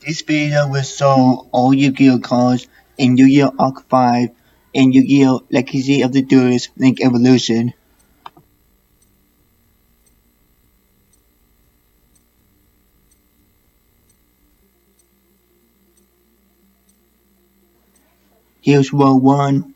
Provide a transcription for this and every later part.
This video will show all Yu-Gi-Oh cards in Yu-Gi-Oh! Arc 5 and Yu-Gi-Oh! Legacy of the Duelist Link Evolution. Here's World 1.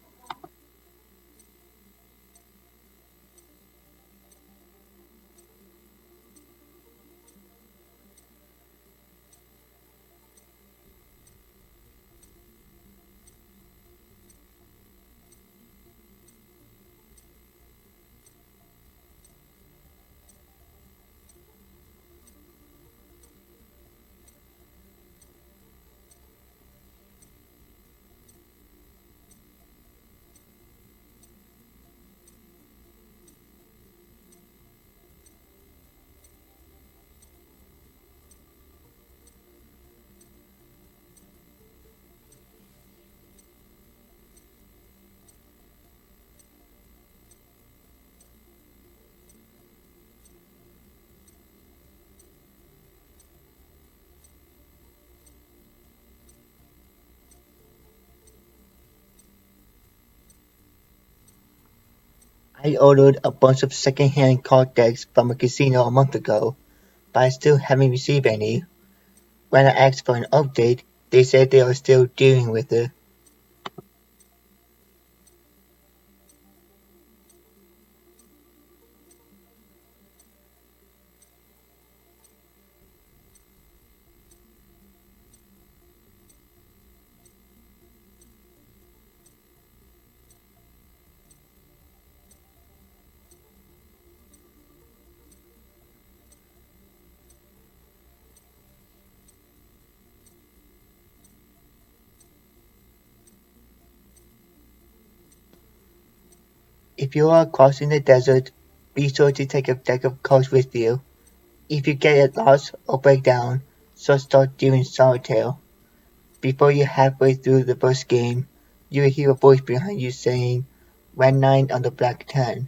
I ordered a bunch of second-hand card decks from a casino a month ago, but I still haven't received any. When I asked for an update, they said they are still dealing with it. If you are crossing the desert, be sure to take a deck of cards with you. If you get lost or break down, just start doing solitaire. Before you're halfway through the first game, you will hear a voice behind you saying, "Red 9 on the black 10."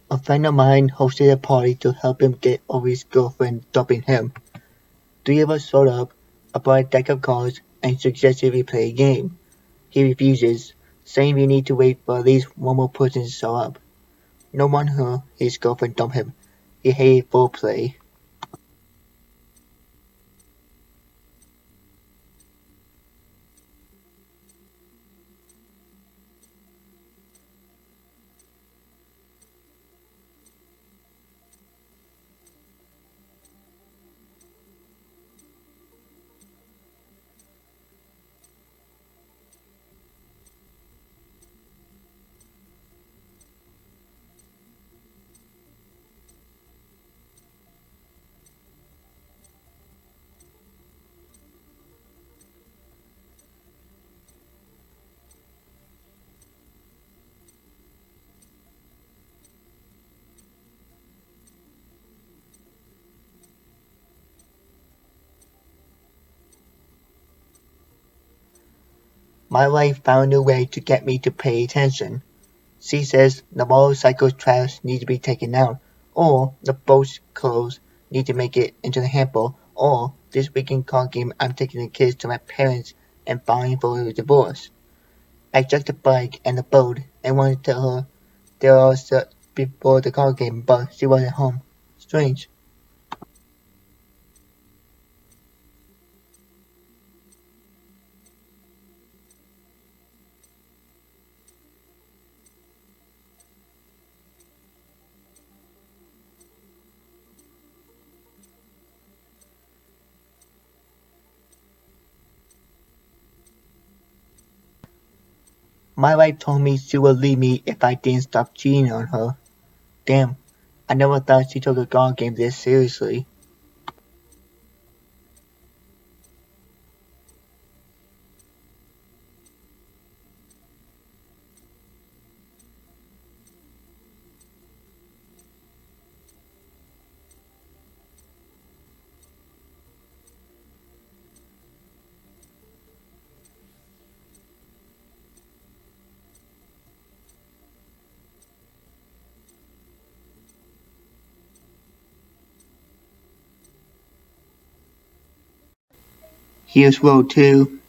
A friend of mine hosted a party to help him get over his girlfriend dumping him. 3 of us showed up, I brought a deck of cards, and suggested we play a game. He refuses, saying we need to wait for at least one more person to show up. No wonder his girlfriend dumped him. He hated foreplay. My wife found a way to get me to pay attention. She says the motorcycle trash needs to be taken out, or the boat's clothes need to make it into the hamper, or this weekend card game I'm taking the kids to my parents and filing for a divorce. I checked the bike and the boat and wanted to tell her they were all set before the card game, but she wasn't home. Strange. My wife told me she would leave me if I didn't stop cheating on her. Damn, I never thought she took a God game this seriously. Here's Road 2.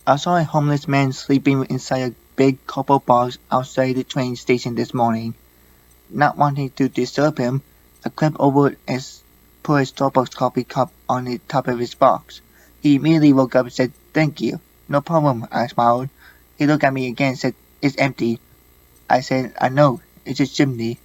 I saw a homeless man sleeping inside a big cardboard box outside the train station this morning. Not wanting to disturb him, I crept over and put a Starbucks coffee cup on the top of his box. He immediately woke up and said, "Thank you." "No problem," I smiled. He looked at me again and said, "It's empty." I said, "I know, it's a chimney."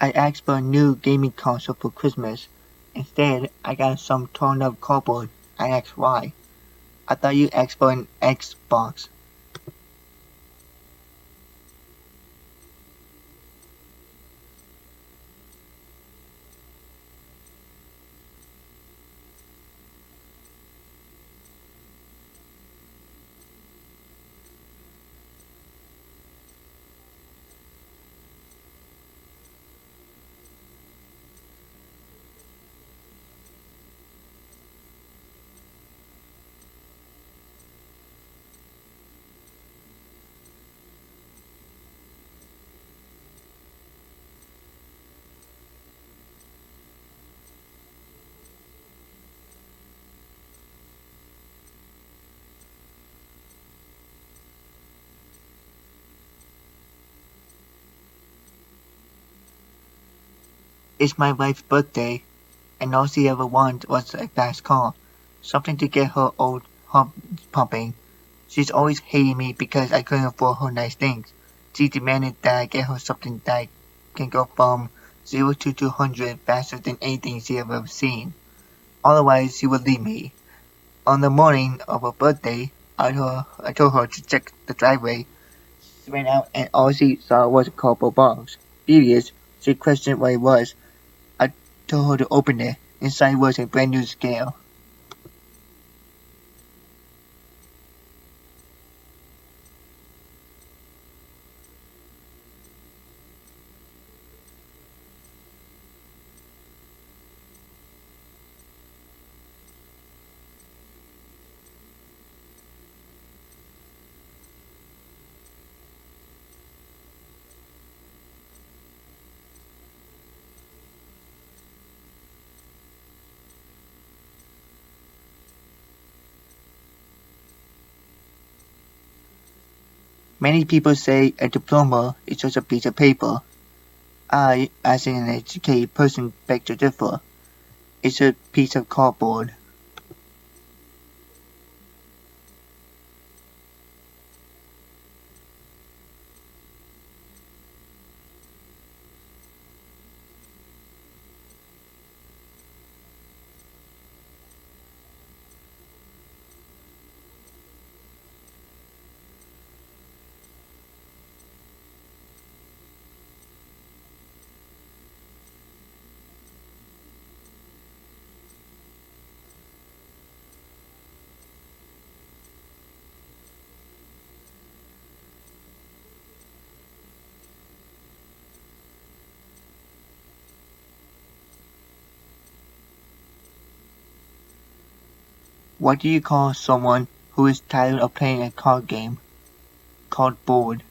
I asked for a new gaming console for Christmas. Instead, I got some torn up cardboard. I asked why. "I thought you asked for an Xbox." It's my wife's birthday, and all she ever wanted was a fast car, something to get her old heart pumping. She's always hated me because I couldn't afford her nice things. She demanded that I get her something that can go from 0 to 200 faster than anything she ever seen. Otherwise, she would leave me. On the morning of her birthday, I told her to check the driveway. She ran out and all she saw was a cardboard box. Furious, she questioned what it was. I told her to open it. Inside was a brand new scale. Many people say a diploma is just a piece of paper. I, as an educated person, beg to differ. It's a piece of cardboard. What do you call someone who is tired of playing a card game? Called bored.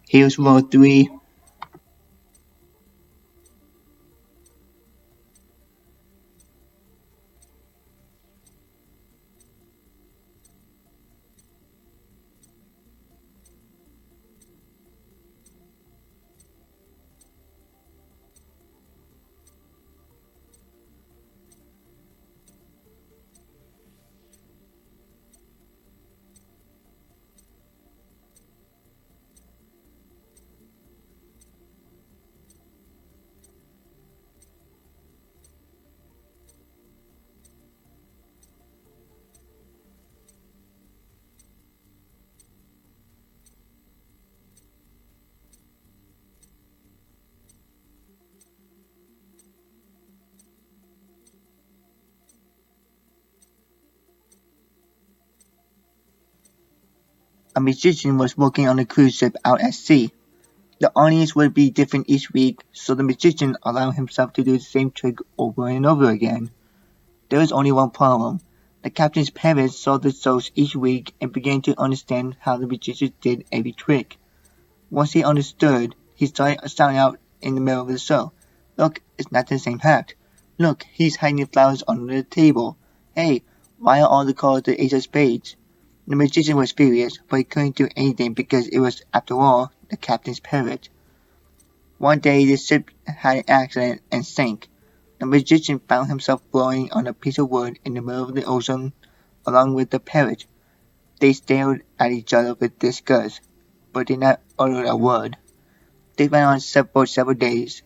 Here's row 3. A magician was working on a cruise ship out at sea. The audience would be different each week, so the magician allowed himself to do the same trick over and over again. There was only one problem. The captain's parents saw the shows each week and began to understand how the magician did every trick. Once he understood, he started shouting out in the middle of the show, "Look, it's not the same hat. Look, he's hiding flowers under the table. Hey, why are all the cards the ace of spades?" The magician was furious, but he couldn't do anything because it was, after all, the captain's parrot. One day the ship had an accident and sank. The magician found himself floating on a piece of wood in the middle of the ocean along with the parrot. They stared at each other with disgust, but did not utter a word. This went on for several days.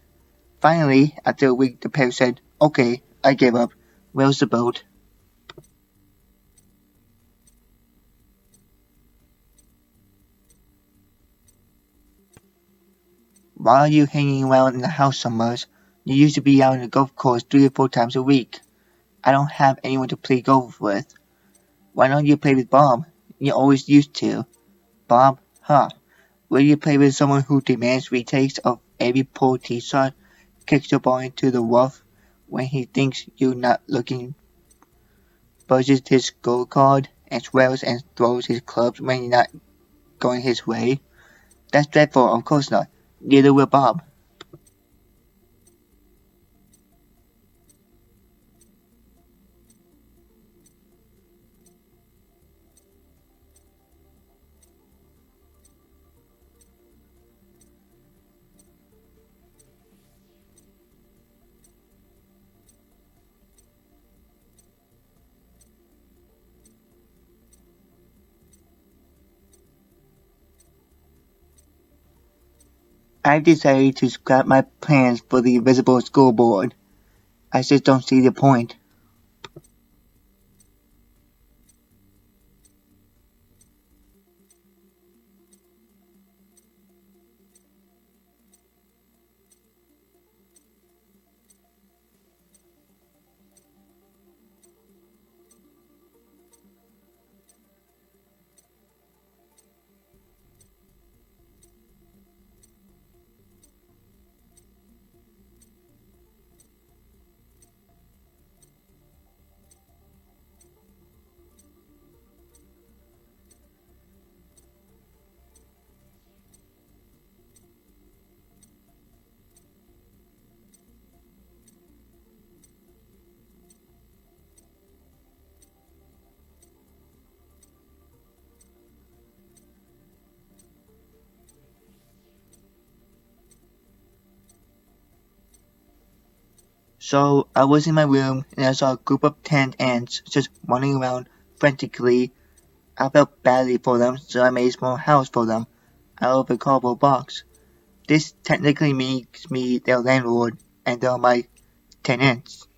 Finally, after a week, the parrot said, "Okay, I give up. Where's the boat?" "Why are you hanging around in the house so much? You used to be out on the golf course 3 or 4 times a week." "I don't have anyone to play golf with." "Why don't you play with Bob? You always used to." "Bob? Huh. Will you play with someone who demands retakes of every poor tee shot, kicks the ball into the rough when he thinks you're not looking, budges his scorecard, and swears and throws his clubs when you're not going his way?" "That's dreadful, of course not. Neither will Bob." I've decided to scrap my plans for the invisible scoreboard. I just don't see the point. So I was in my room and I saw a group of 10 ants just running around frantically. I felt badly for them, so I made a small house for them out of a cardboard box. This technically makes me their landlord, and they're my tenants.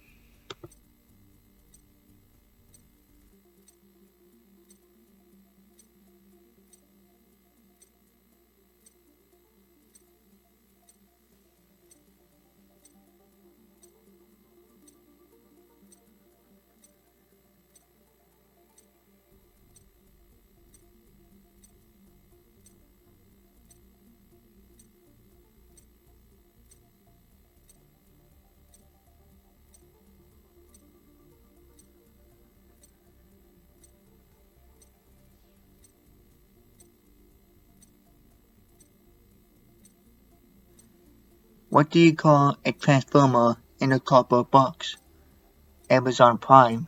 What do you call a transformer in a cardboard box? Amazon Prime.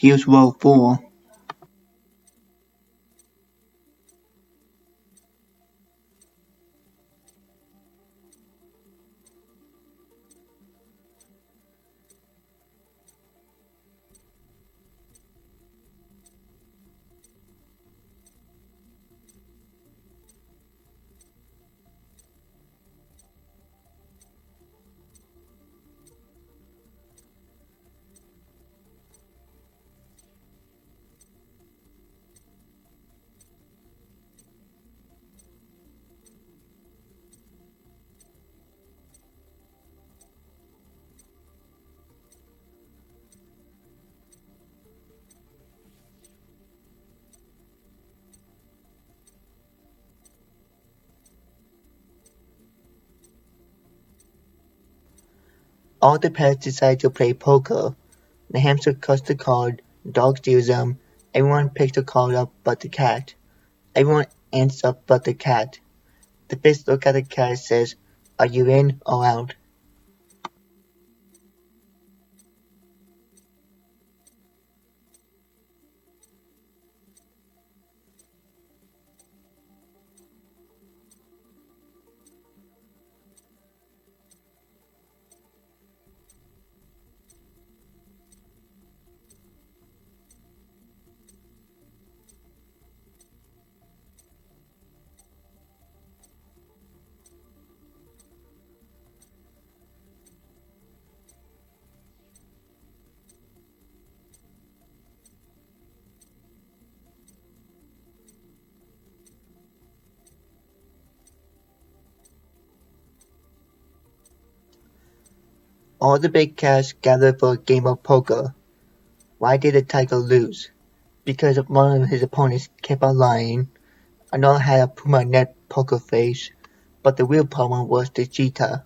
Here's row 4. All the pets decide to play poker. The hamster cuts the card, the dog steals them, everyone picks the card up but the cat. Everyone ends up but the cat. The fish looks at the cat and says, "Are you in or out?" All the big cats gather for a game of poker. Why did the tiger lose? Because one of his opponents kept on lying. Another had a puma neck poker face, but the real problem was the cheetah.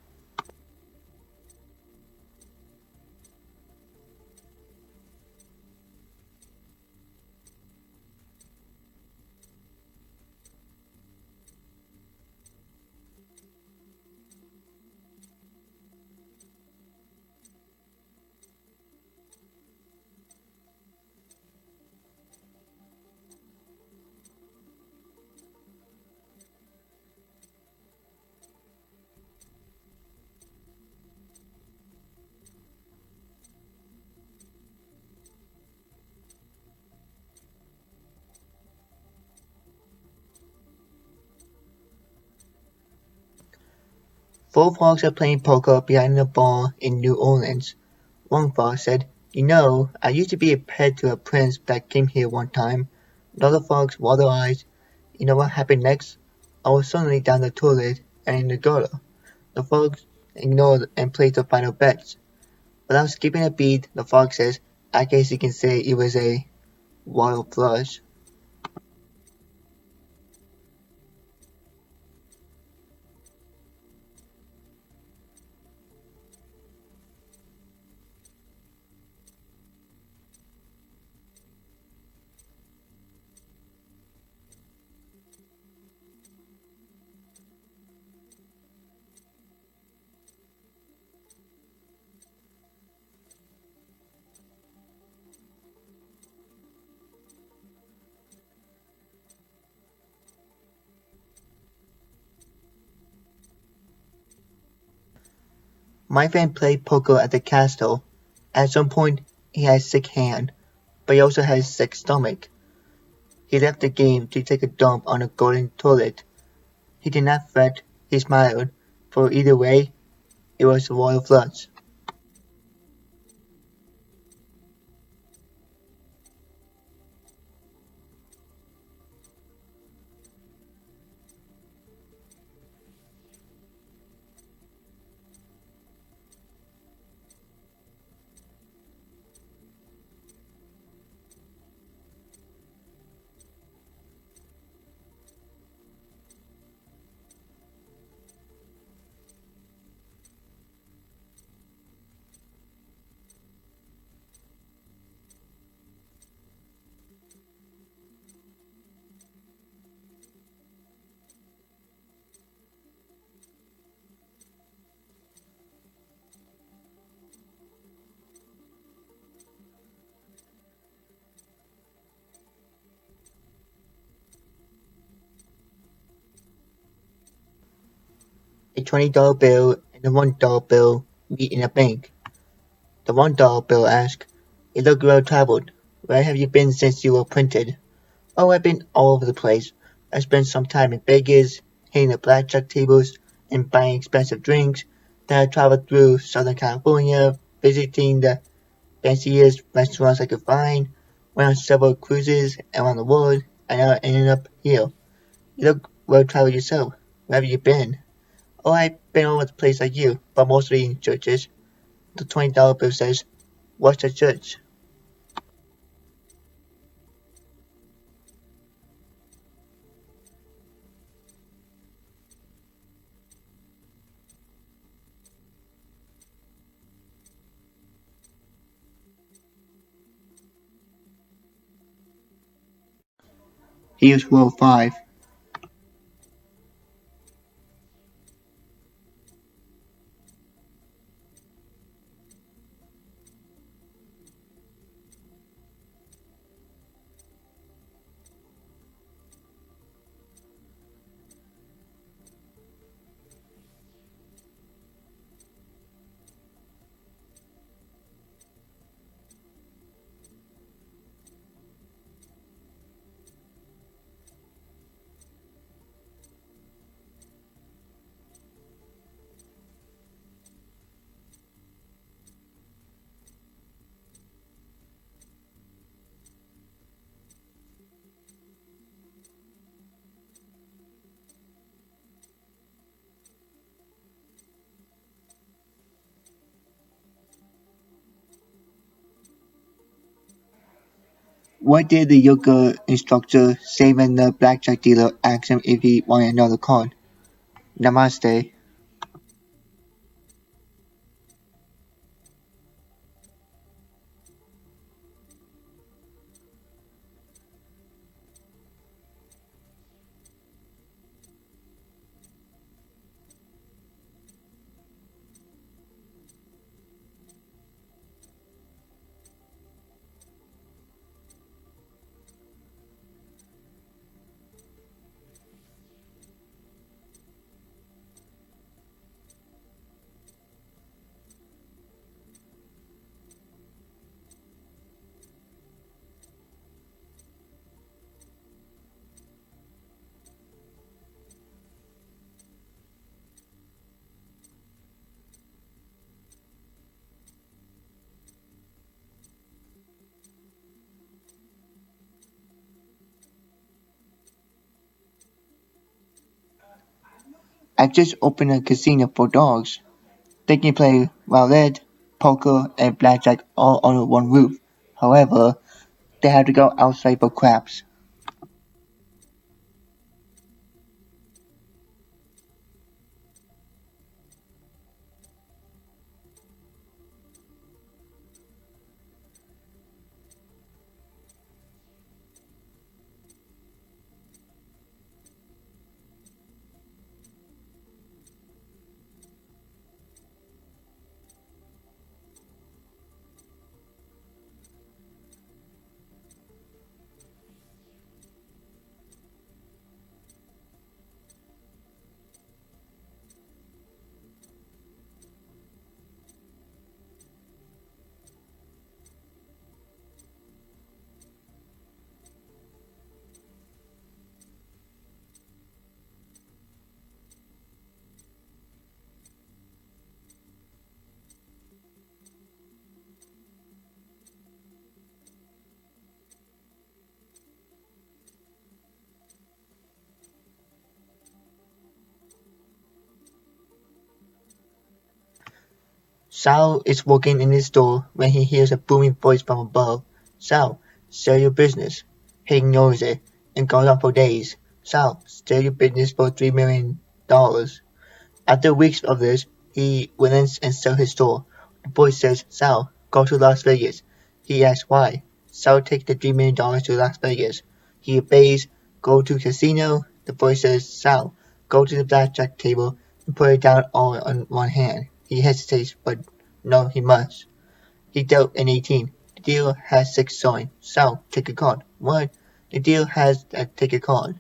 Four frogs are playing poker behind a bar in New Orleans. One frog said, You know, I used to be a pet to a prince that came here one time. Another fox, water eyes. You know what happened next? I was suddenly down the toilet and in the gutter. The fox ignored and placed the final bets. Without skipping a beat, the fox says, I guess you can say it was a royal flush. My friend played poker at the castle. At some point, he had a sick hand, but he also had a sick stomach. He left the game to take a dump on a golden toilet. He did not fret, he smiled, for either way, it was a royal flush. A $20 bill and a $1 bill meet in a bank. The $1 bill asks, You look well traveled. Where have you been since you were printed? Oh, I've been all over the place. I spent some time in Vegas, hitting the blackjack tables, and buying expensive drinks. Then I traveled through Southern California, visiting the fanciest restaurants I could find, went on several cruises around the world, and now I ended up here. You look well traveled yourself. Where have you been? Oh, I've been all over the place like you, but mostly in churches. The $20 bill says, What's a church? Here's row 5. What did the yoga instructor say when the blackjack dealer asked him if he wanted another card? Namaste. I just opened a casino for dogs. They can play roulette, poker, and blackjack all under one roof. However, they have to go outside for craps. Sal is walking in his door when he hears a booming voice from above. Sal, sell your business. He ignores it and goes on for days. Sal, sell your business for $3 million. After weeks of this, he relents and sells his store. The voice says, Sal, go to Las Vegas. He asks why. Sal takes the $3 million to Las Vegas. He obeys, go to casino. The voice says, Sal, go to the blackjack table and put it down all on one hand. He hesitates, but no, he must. He dealt an 18. The deal has 6 showing. Sal, take a card. What? The deal has a take a card.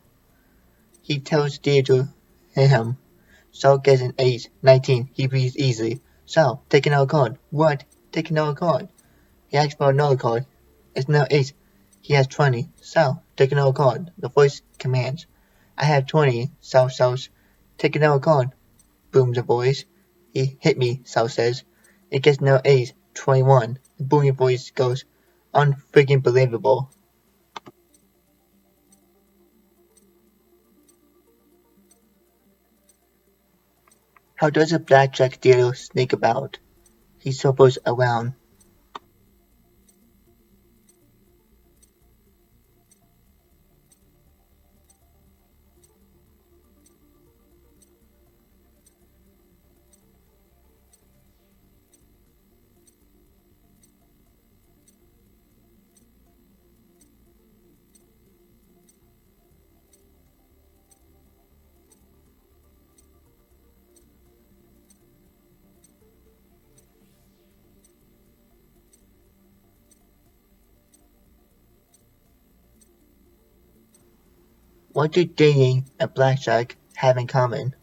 He tells the dealer to hit him. Sal gets an ace, 19. He breathes easily. Sal, take another card. What? Take another card. He asks for another card. It's now ace. He has 20. Sal, take another card. The voice commands. I have 20. Sal shouts. Take another card. Booms the voice. He hit me, Sal says. It gets no ace, 21. The booming voice goes, unfreaking believable. How does a blackjack dealer sneak about? He circles around. What do dating and blackjack have in common?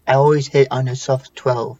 I always hit on a soft 12.